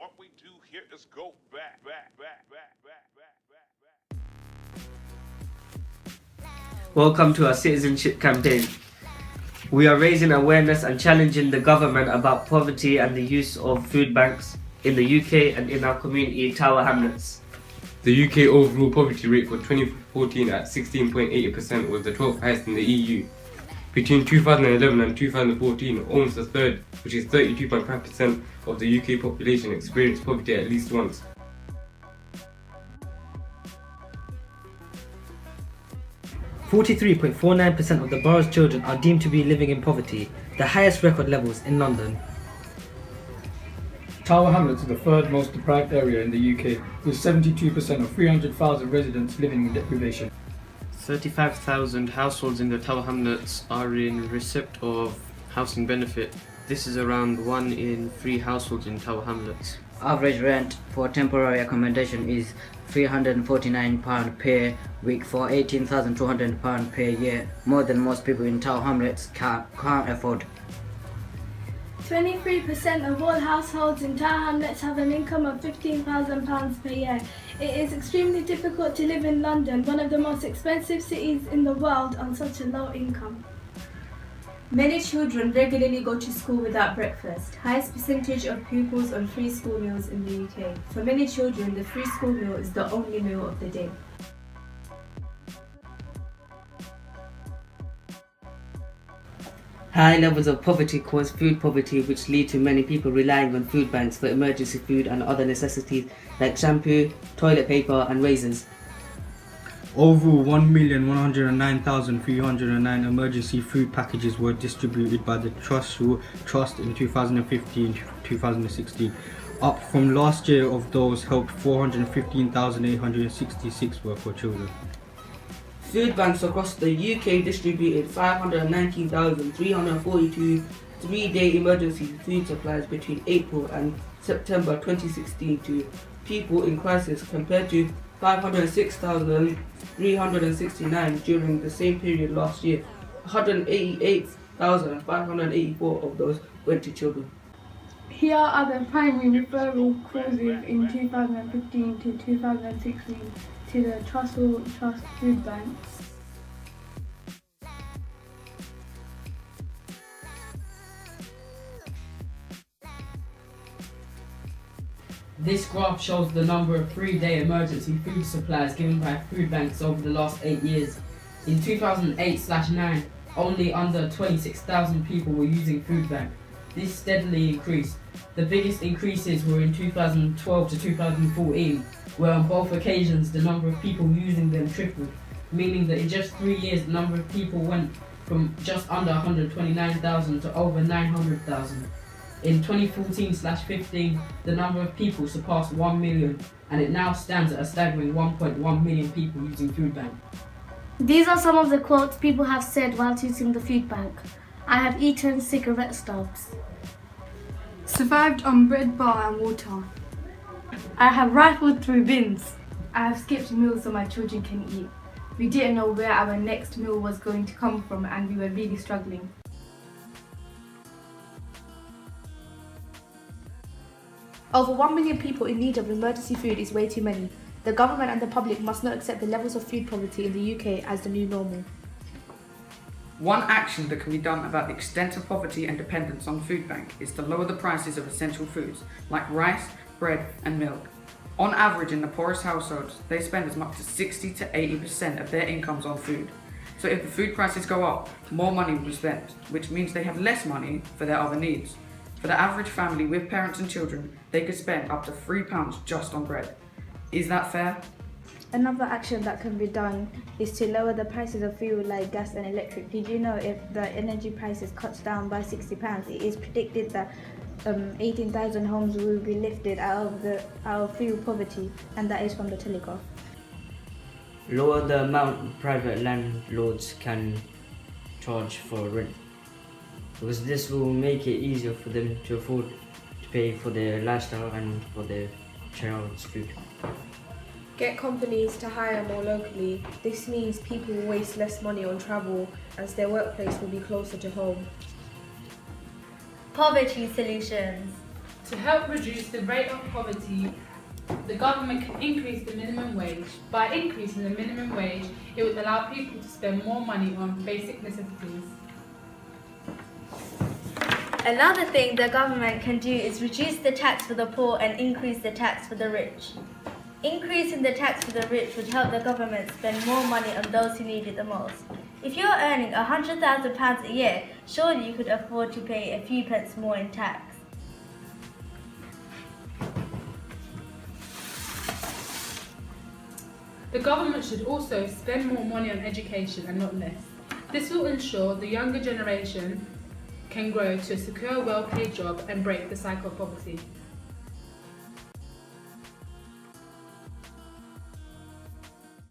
what we do here is go back. Welcome to our citizenship campaign. We are raising awareness and challenging the government about poverty and the use of food banks in the UK and in our community, Tower Hamlets. The UK overall poverty rate for 2014 at 16.8% was the 12th highest in the EU. Between 2011 and 2014, almost a third, which is 32.5% of the UK population, experienced poverty at least once. .49% of the borough's children are deemed to be living in poverty, the highest record levels in London. Tower Hamlets is the third most deprived area in the UK, with 72% of 300,000 residents living in deprivation. 35,000 households in the Tower Hamlets are in receipt of housing benefit. This is around 1 in 3 households in Tower Hamlets. Average rent for temporary accommodation is £349 per week for £18,200 per year, more than most people in Tower Hamlets can't afford. 23% of all households in Tower Hamlets have an income of £15,000 per year. It is extremely difficult to live in London, one of the most expensive cities in the world, on such a low income. Many children regularly go to school without breakfast. Highest percentage of pupils on free school meals in the UK. For many children, the free school meal is the only meal of the day. High levels of poverty cause food poverty, which lead to many people relying on food banks for emergency food and other necessities like shampoo, toilet paper and razors. Overall, 1,109,309 emergency food packages were distributed by the Trust in 2015-2016. Up from last year, of those helped 415,866 were for children. Food banks across the UK distributed 519,342 three-day emergency food supplies between April and September 2016 to people in crisis, compared to 506,369 during the same period last year. 188,584 of those went to children. Here are the primary referral causes in 2015 to 2016 to the Trust Food Banks. This graph shows the number of three-day emergency food supplies given by food banks over the last 8 years. In 2008/9, only under 26,000 people were using food bank. This steadily increased. The biggest increases were in 2012 to 2014, where on both occasions the number of people using them tripled, meaning that in just 3 years the number of people went from just under 129,000 to over 900,000. In 2014/15, the number of people surpassed 1 million, and it now stands at a staggering 1.1 million people using food bank. These are some of the quotes people have said while using the food bank. I have eaten cigarette stubs. Survived on bread bar and water. I have rifled through bins. I have skipped meals so my children can eat. We didn't know where our next meal was going to come from, and we were really struggling. Over 1 million people in need of emergency food is way too many. The government and the public must not accept the levels of food poverty in the UK as the new normal. One action that can be done about the extent of poverty and dependence on food bank is to lower the prices of essential foods like rice, bread and milk. On average, in the poorest households, they spend as much as 60 to 80% of their incomes on food. So if the food prices go up, more money will be spent, which means they have less money for their other needs. For the average family with parents and children, they could spend up to £3 just on bread. Is that fair? Another action that can be done is to lower the prices of fuel like gas and electric. Did you know if the energy prices cuts down by £60, it is predicted that 18,000 homes will be lifted out of fuel poverty, and that is from the Telegraph. Lower the amount private landlords can charge for rent, because this will make it easier for them to afford to pay for their lifestyle and for their child's food. Get companies to hire more locally. This means people will waste less money on travel as their workplace will be closer to home. Poverty solutions. To help reduce the rate of poverty, the government can increase the minimum wage. By increasing the minimum wage, it would allow people to spend more money on basic necessities. Another thing the government can do is reduce the tax for the poor and increase the tax for the rich. Increasing the tax for the rich would help the government spend more money on those who need it the most. If you're earning £100,000 a year, surely you could afford to pay a few pence more in tax. The government should also spend more money on education and not less. This will ensure the younger generation can grow to a secure, well-paid job and break the cycle of poverty.